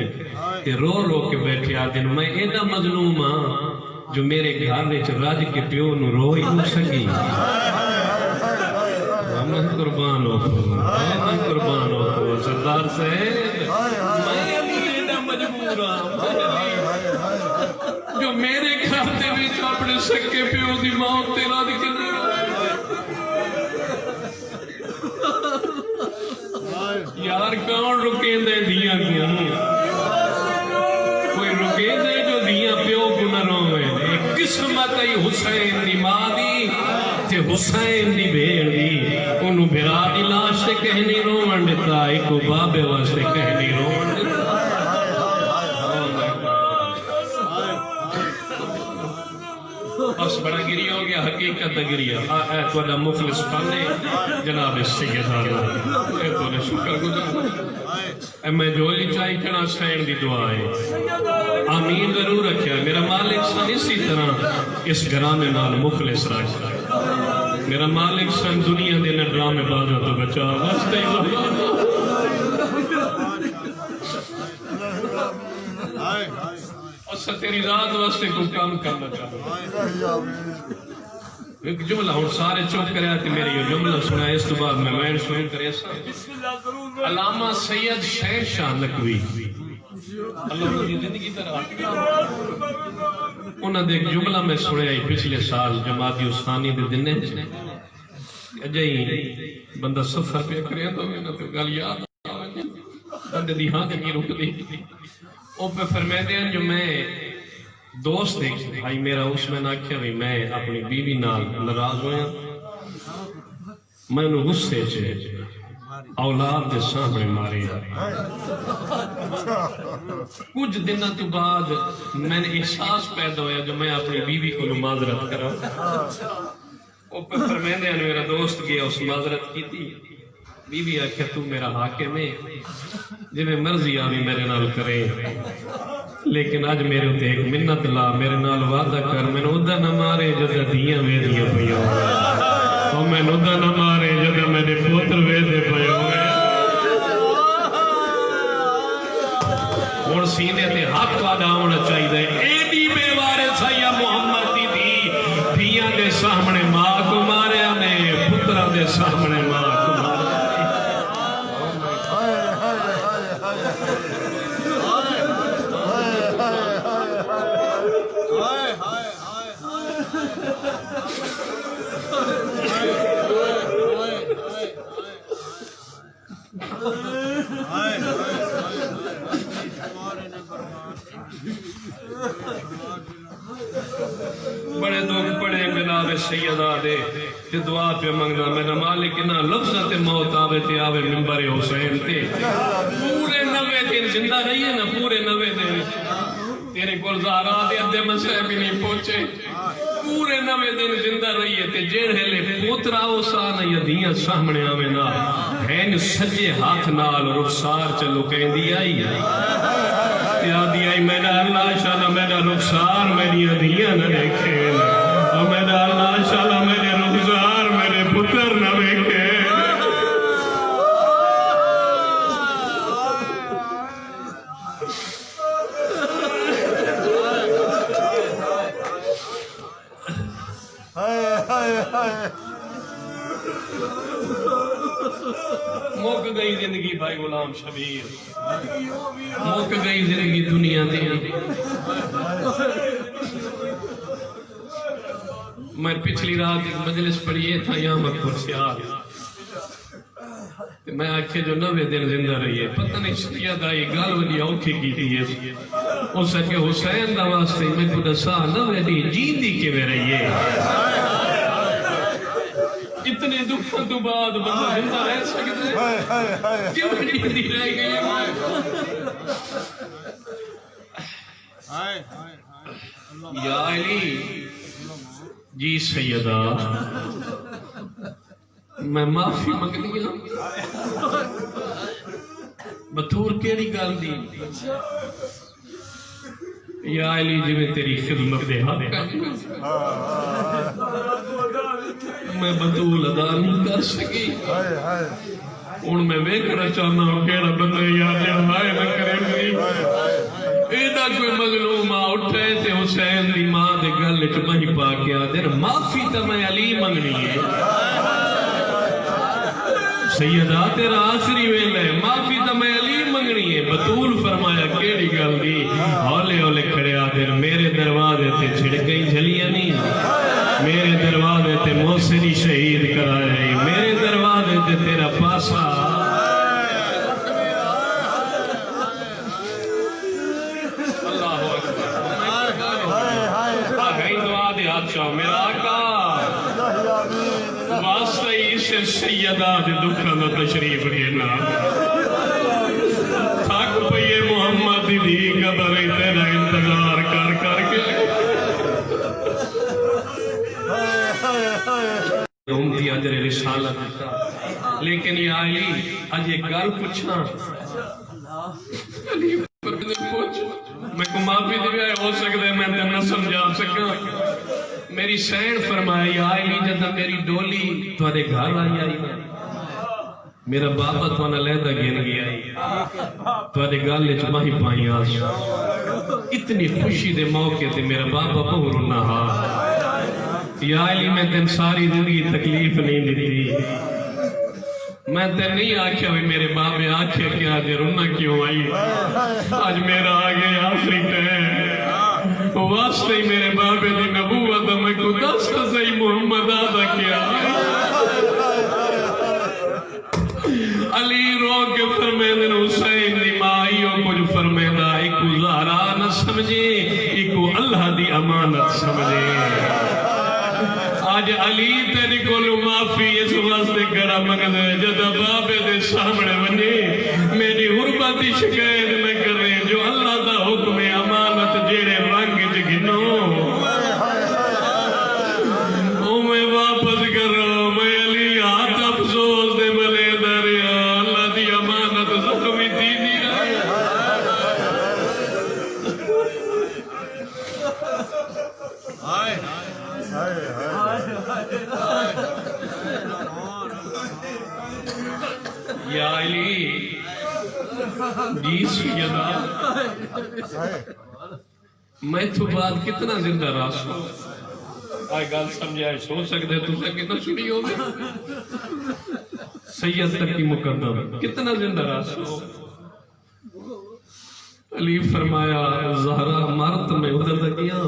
تے رو رو کے بیٹھے آدن میں اینا مظلوم ہاں جو میرے گھر وچ راج کے پیو نو رو ہی نہ سکی میں قربان ہو میں قربان ہو سردار صاحب میں علی اینا مجبور ہاں جو میرے گھر دے وچ اپنے سکے پیو دی موت تے راج کے یار کون رکے دے دیاں دیاں کوئی رکے دے جو دیاں پیو کو نہ روے قسمت ای حسین دی ماں دی تے حسین دی بھیڑ دی انہوں بھرا دی لاش سے کہنی روان دیتا ایک بابے واسطے کہنی روان دیتا بس بڑا گری ہو گیا حقیقت گریا اے توڑا مخلص پانے جناب سیدہ اے توڑا شکر گزار اے میں جو علی چاہی کنا سین دی دعا ہے آمین ضرور رکھیا میرا مالک سن اسی طرح اس گرانے نال مخلص رکھا میرا مالک سن دنیا دے نے ڈرامے بازوں تو بچا واسطے اور تیری ذات واسطے کو کام کرنا چاہتا ایک جملہ ہوں سارے چوک کرے آتی میری یہ جملہ سنا اس تو بعد میں سنیں کرے سا علامہ سید شہر شاہ نقوی اللہ کی زندگی طرح انہاں دے ایک جملہ میں سنے آئی پچھلے سال جماعتی عثمانی دے دنے اجائی بندہ سفر پہ کرے تو میں نے تو گل یاد بندے دی ہاں کی رک دی او پہ فرمیدے ہیں جو میں دوست دیکھ بھائی میرا اس میں نہ کیا بھی میں اپنی بیوی نال ناراض ہویا میں نے غصے چے اولاد دے سامنے مارے کچھ دنوں تو بعد میں نے احساس پیدا ہویا جو میں اپنی بیوی کو معذرت کرا او پہ فرمیدے ہیں میرا دوست گیا اس معذرت کی تھی بی بی آکھیا تو میرا حاکم ہے جی میں مرضی آوی میرے نال کرے لیکن آج میرے ہوتے ایک منت لا میرے نال وعدہ کر میں نے ادھا نہ مارے جدہ دیاں ویدیاں پہی ہوئے اور میں نے ادھا نہ مارے جدہ میں نے پوتر ویدے پہی ہوئے اور سینے تے حق وعدہ ہونا چاہی دے ایڈی بے وارے سیا محمد دی دی دیاں دے سامنے ماں کو مارے آنے پترہ دے سامنے ماں کو مارے بڑے دکھ پڑے جناب سیدہ دے تے دعا پہ منگنا میرا مالک نہ لفظت موت آوے تے آوے منبر حسین تے پورے 90 دن زندہ رہی ہے نا پورے 90 دن تیرے کول زہرا دے ادھے مسئلے بھی نہیں پہنچے پورے 90 دن زندہ رہی ہے تے جڑے پوترا اوسا نہ یدیاں سامنے آوے نا ہین سجے ہاتھ نال رخسار چلو کہندی آئی یادی آئی میرا اللہ شاءاللہ میرا رخسار میری ادھیاں نہ دیکھے اور میرا اللہ شاءاللہ میرے رخسار میرے پتر نہ دیکھے موک گئی زندگی بھائی غلام شبیر موک گئی زندگی دنیا دی میں پچھلی رات ایک مجلس پڑھیے تھا یہاں مکبر سیال میں آکھے جو 90 دن زندہ رہی ہے پتہ نہیں شریعت آئی گال ولی اوکھی کی تھی اس سکے حسین دا واسطے میں کو دسا 90 دن جین دی کے میں رہی ہے اتنے دکھوں تو بعد بندہ زندہ رہ سکتے ہیں کیوں نہیں دی رہ گئی یا علی جی سیدہ میں معافی مانگنی ہوں بطور کیڑی گل دی یا علی جی میں تیری خدمت دے حق میں بطول ادا نہیں کر سکی ہوں میں ویکھنا چاہنا ہوں کیڑا بندہ یاد ہائے نہ کرے گی ایڈا کوئی مظلوم آ اٹھے تے حسین دی ماں دے گل وچ مہی پا کے آدے معافی تے میں علی منگنی ہے سیدہ تیرا آخری ویل ہے معافی تے میں علی منگنی ہے بطول فرمایا کیڑی گل دی ہولے ہولے کھڑے آدے میرے دروازے تے چھڑکیں جھلیاں نہیں میرے دروازے تے موسری شہید کرائے میرے دروازے تے تیرا پاسا اللہ اکبر آگئی دعا دے آچا میرا آقا واسطہ اسے سیدہ دے دکھا دا تشریف لینا تھاک پئیے محمد دی قبر تیرا انتظار کر کر کے رومتی اجر رسالت دیتا لیکن یا علی آج ایک گل پوچھنا علی پر میں پوچھ میں کو معافی دے آئے ہو سکتے میں تے نہ سمجھا سکا میری سین فرمایا یا علی جدہ میری ڈولی تھوڑے گھر آئی آئی میرا بابا تھوڑا لیدہ گین گیا تھوڑے گھر لے چماہی پائیں آج اتنی خوشی دے موقع تے میرا بابا بہر نہا یا علی میں تین ساری زندگی تکلیف نہیں دیتی میں تین نہیں آکھیا ہوئی میرے بابے آکھیا کیا دے رونا کیوں آئی آج میرا آگے آخری ٹائم واسطے ہی میرے بابے دی نبوت میں کو دست سے محمد آدھا کیا علی رو کے فرمیدن حسین دی مائیوں کچھ فرمیدہ ایکو زہرا نہ سمجھے ایکو اللہ دی امانت سمجھے آج علی تیری کولو معافی اس واسطے کرا مگد ہے جدہ بابے دے سامنے بنے میری غربتی شکایت میں کر رہے جو اللہ دا حکم امانت جیڑے رنگ جگنو او میں واپس کر رہا ہوں میں علی ہاتھ افسوس دے ملے دریا اللہ دی امانت زخمی دی دیا یا علی جی سیدہ میں تو بعد کتنا زندہ راس ہوں آئی گال سمجھائے سو سکتے تو سے کتنا سنی ہوگی سید تک کی مقدم کتنا زندہ راس ہوں علی فرمایا زہرہ مارت میں ادھر دکیا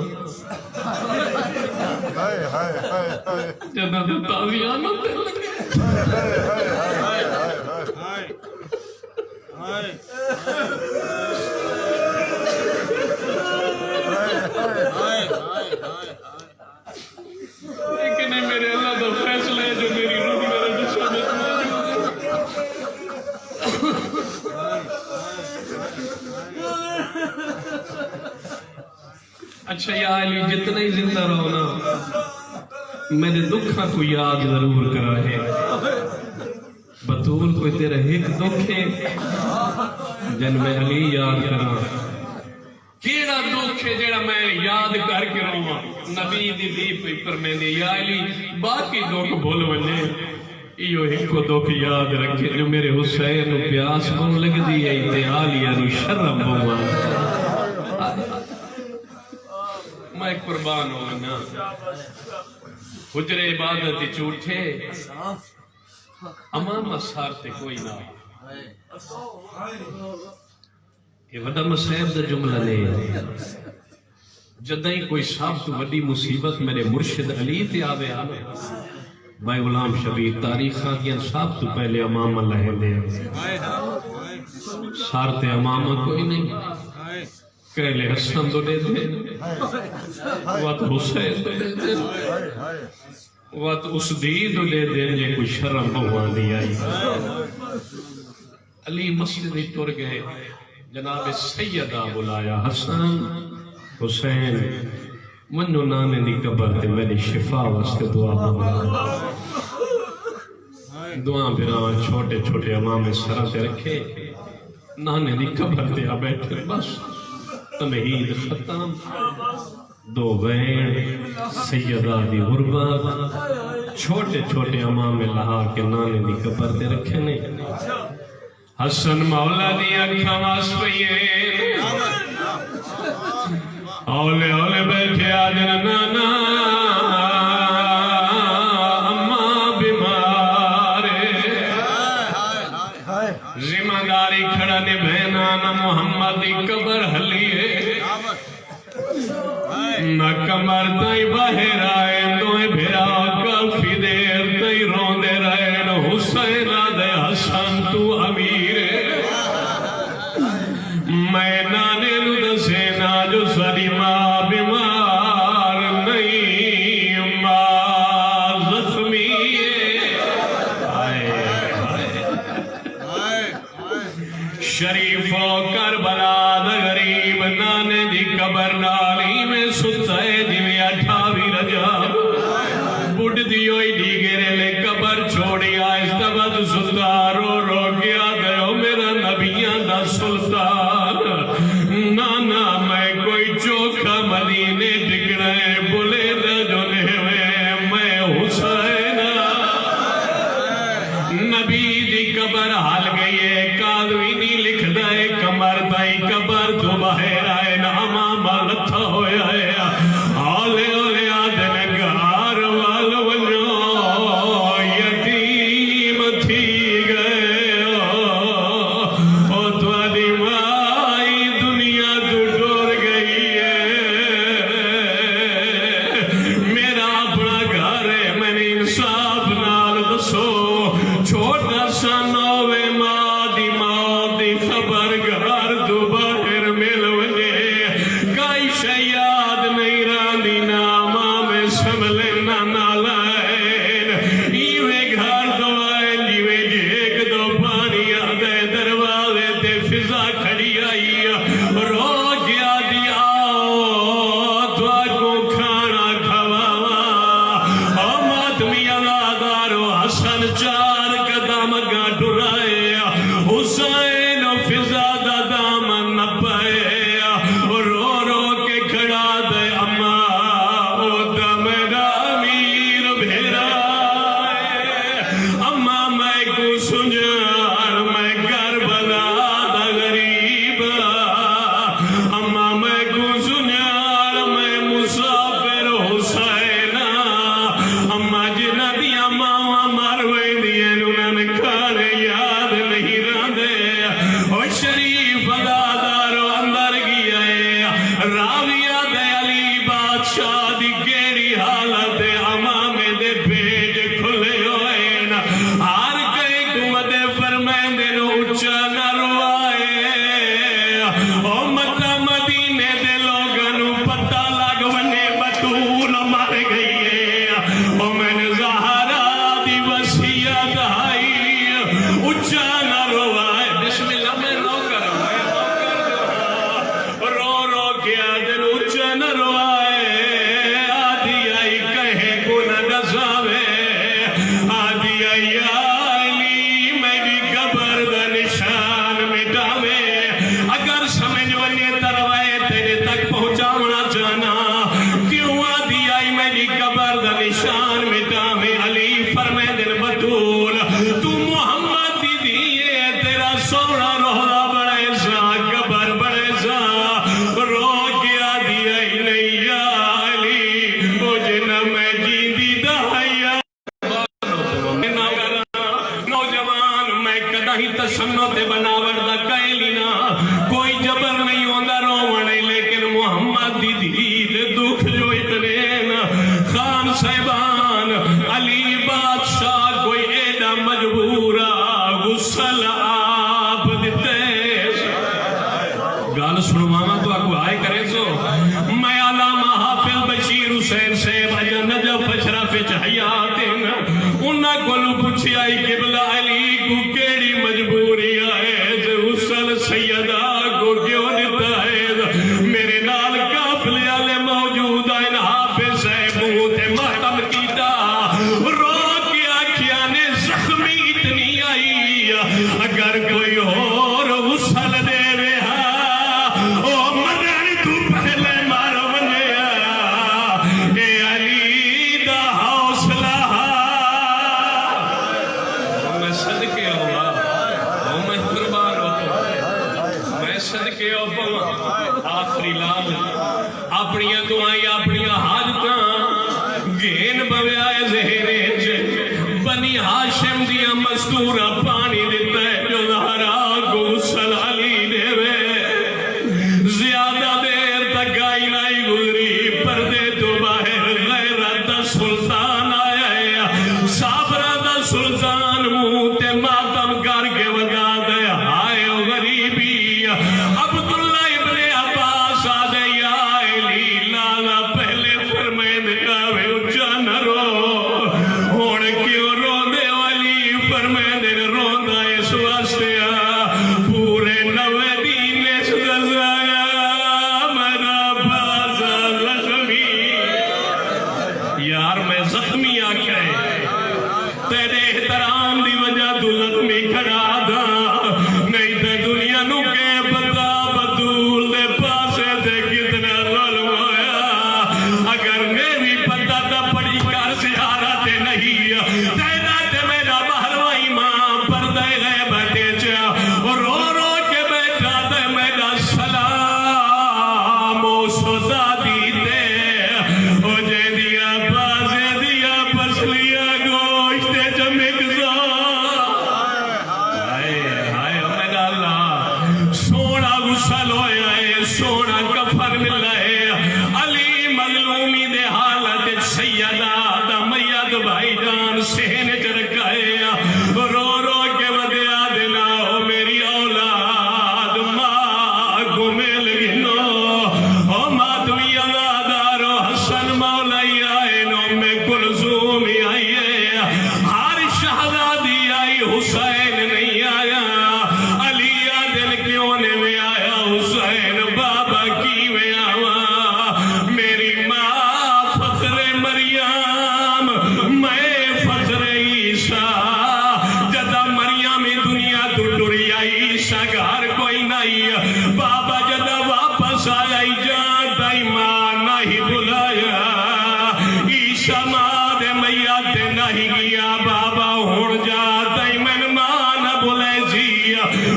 جدہ تو تازیانہ تے لگے لیکن میرے اللہ دا فیصلہ ہے جو میری روح میرے جسم میں اچھا یا علی جتنا ہی زندہ رہو نا میرے دکھا کو یاد ضرور کرا ہے بطول کوئی تیرا ایک دکھ ہے جن میں علی یاد کرا کیڑا دکھ ہے جیڑا میں یاد کر کے رہا نبی دی پہ پر میں نے یا علی باقی دکھ بھول ونے ایو ایک کو دکھ یاد رکھے جو میرے حسین و پیاس بن لگ دی ہے اتحالیہ نو شرم بوا میں قربان ہونا حجر عبادت چوٹھے امام اسار تے کوئی نہ یہ وڈا مسائب دا جملہ لے جدائیں کوئی صاحب تو وڈی مصیبت میرے مرشد علی تے آوے آوے بھائی غلام شبیر تاریخاں کیا صاحب تو پہلے امام اللہ دے سارتے امام کوئی نہیں کہلے حسن تو دے دے وات حسین تو دے دے وات اس دید دے دے جے کوئی شرم بھوان دی آئی علی مسجد ٹر گئے جناب سیدہ بلایا حسن حسین منو نانے دی قبر تے میری شفا واسطے دعا بھولا دعا بھران چھوٹے چھوٹے امام سرہ تے رکھے نانے دی قبر تے آ بیٹھے بس تمہید ختم دو بہن سیدہ دی غربت چھوٹے چھوٹے امام لہا کے نانے دی قبر تے رکھے نے حسن مولا دی اکھاں واس پئیے اولے اولے بیٹھے آجن نانا اماں بیمارے ذمہ داری کھڑا نے بہنانا محمد دی قبر حلیے نہ کمر تائی باہر آئے دوئے بھیرا کافی دیر تائی روندے رہے نہ حسین آدھے حسن تو امیر میں نانے نو دسینا جو ساری ماں بیمار نہیں ماں زخمی شریف و کربلا دا غریب نانے دی قبر نالی میں ستائے جی میں 28 رجب بڑھ دی ہوئی دیگرے لے قبر چھوڑی آئیس تبد ستارو رو گیا گئو میرا نبیاں دا سلطان نانا میں کوئی چوکا مدینے ٹکڑے بلے رجلے ہوئے میں حسین نبی دی قبر حال گئی ہے کادوی نہیں لکھ دائے کمر دائی قبر تو باہر آئے ناما مالتھا ہوئے آئے آلے آلے آدھن گار وال ونو یتیم تھی گئے او تواری مائی دنیا تو ڈور گئی ہے میرا اپنا گھر ہے میں نے انصاف نال دسو چھوٹا سا نوے ماں دی خبر گھر تو باہر مل وجے کائی شیاد نہیں راندی ناما میں سملے نانا لائن ایوے گھر دو آئین جیوے جیک دو پانی آدھے دروازے تے فضا کھڑی آئی رو گیا دی آؤ تو آگو کھانا کھواوا ماتمی ازادارو حسن چار قدم گا ڈرائے حسین فضا دا دامن نپائے رو رو کے کھڑا دے اماں او دم دا امیر بھیرا اماں میں کو سنجار میں کربلا دا غریب اماں میں کو سنجار میں مسافر حسین اماں جنہ دیا ماں ماروے دیئے انہوں کھانے یاد نہیں راندے او شریف ادادارو اندر گیا ہے راویہ دے علی بادشاہ دی گیری حالت امام دے پیج کھلے ہوئے ہر کئی قوت فرمائیں دے نو اچھا نہ روائے او مکہ مدینے دے لوگنو پتہ لگ ونے بطول مر گئی ہے او میں نے زہرا دی وسیعت آئی اچھا نہ روائے بسم اللہ میں رو کر رو رو کیا دن اچھا نہ روائے آدھی آئی کہے کو نہ ڈساوے آدھی آئی آئی میری قبر دا نشان مٹاوے اگر سمجھ ونے تروائے تیرے تک پہنچاونا چاہنا کیوں آدھی آئی میری قبر دا نشان مٹاوے علی فرمائے دن بطول تو محمد دی دیئے تیرا سونا روحہ بڑے سا قبر بڑے سا رو کیا دیا ہی نہیں یا علی او جنہ میں جیندی دہایا نوجوان میں کدہ ہی تسنت بناور دا کہے لینا کوئی جبر نہیں ہوندہ رونے لیکن محمد دی دید دکھ جو اتنے خان صاحبان علی بادشاہ کوئی ایڈا مجبورا غسل آپ دیتے گال سنو ماما تو آگو آئے کرے سو میں علامہ حافظ بشیر حسین سے بجا نجف اشرف چاہیات انہا کلو پوچھی آئی قبلہ علی کو کیڑی مجبوری آئے غسل سیدہ کو کیوں دیتا ہے میرے نال قافلے والے موجود ہیں حافظ صاحب تے ماتم کیتا رو کے آنکھیاں نے زخمی اتنی آئی اگر کوئی اور غسل بویا زہرے چ بنی ہاشم دیا مستورہ پانی دیتا ہے جو زہرا کو سلالی دے وے زیادہ دیر تک آئی نہیں گزری پردے تو باہر غیرت دا سلطان آیا ہے صابرہ دا سلطان منہ تے ماتم کر کے وگا دے ہائے او غریبی عبداللہ ابن عباس آدھے یا علی لالا پہلے فرمائے کاوے اچھا نہ رو ہون کیوں رو دے والی فرمائے دے رو دا اس واسطے پورے 90 دن اس گزایا میرا بازا زخمی یار میں زخمی آکھا ہے تیرے احترام دی وجہ تو زخمی کھڑا دا نہیں تے دنیا نو کے بتا بدول دے پاسے تے کتنا ظلم ہویا اگر میں بھی پتا تا پڑی کر زیارت نہیں تینا تے میرا بہروائی ماں پردے غیب چا رو رو کے بیٹھا تے میرا سلام او سودا دیتے او جے دیا بازے دیا پسلیا گوشت چمک زا ہائے ہائے میرا اللہ سونا غسل ہویا ہے سونا کفن ملا ہے علی مظلومی دے حالت سیدہ دا میت بھائی جان سہن چرکا ہے رو رو کے ودیا دینا ہو میری اولاد ماں کو مل گنو او ماتمی ازادارو حسن مولائی آئے نو میں کلزومی آئی ہے ہر شہزادی آئی حسین نہیں آیا علی دل کیوں نے میں آیا حسین بابا کی میں آوا میری ماں فخر مریم میں فخر عیسیٰ جدا مریم دنیا تو ڈری آئی عیسیٰ گھر کوئی نہیں بابا جدا واپس آیا جان دائی ماں نہیں بلایا عیسیٰ ماں دے میاں دے نہیں گیا بابا ہون جا دائی میں ماں نہ بلے جی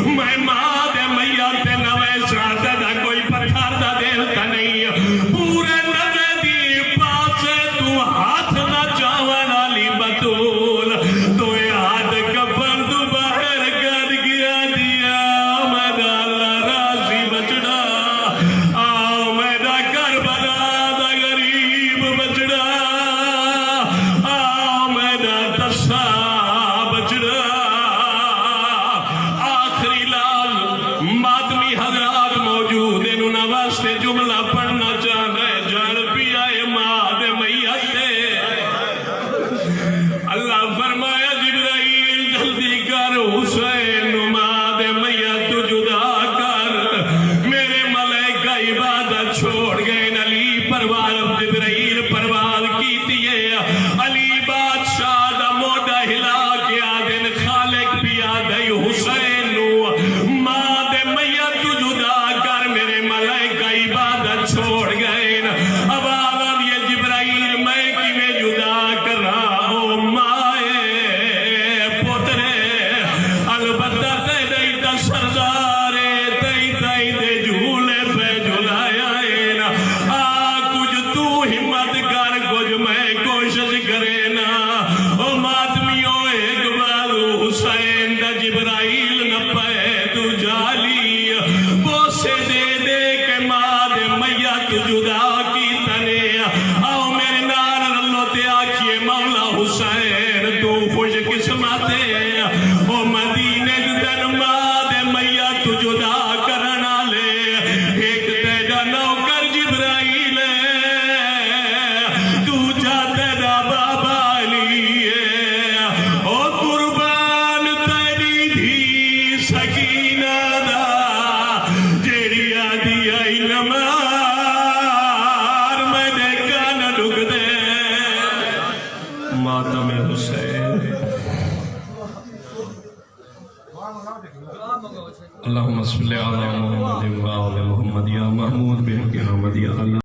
میں ماں دے میاں دے نوے ساتھ دا کوئی پتھر دا دیلتا نہیں پورے نوے دی پاسے تو ہاتھ نہ چاون علی بطول تو یاد کفن تو باہر کر گیا دیا میرا اللہ راضی بچڑا آؤ میرا کربلا دا غریب بچڑا آؤ میرا دسا بچڑا آخری لال ماتمی حضرات موجود انہوں نے واسطے جملہ پڑھنا چاہنے جان پی آئے ماں دے میت دے اللہ فرمایا جبرائیل جلدی کر حسین ماں دے میت تو جدا کر میرے ملائکہ عبادت چھوڑ گئے علی پرواز جبرائیل پرواز کیتی ہے علی بادشاہ دا موڈا ہلا کے آدن خالق پیا دے حسین نو ماں دے میت تو جدا کر میرے ملائکہ عبادت چھوڑ گئے اب آغاز یہ جبرائیل میں کی میں جدا کر رہا ہوں مائے پترے البتہ تے دئی تا سردارے تے دے جھولے پہ جھلایا ہے کچھ تو ہمت کر کچھ میں کوشش کرے نا او ماتمیوں ایک بازو حسین دا جبرائیل نہ پائے تو جالی بوسے دے دے کے ماں دے میت جدا کی تنے آؤ میرے نار اللہ تے آکھئے مولا حسین تو خوش قسمت ہے او مدینے دن ماں دے میت جدا کرنا لے ایک تیجا نوکر جبرائیل تو جاتے دا بابا علی او قربان تیری دھی سکینہ دا جیڑی آدھی آئی نمار میں دیکھا نہ ڈھک دے ماتم حسین اللہم صلی علی محمد و آل محمد یا محمود بحق محمد یا اللہ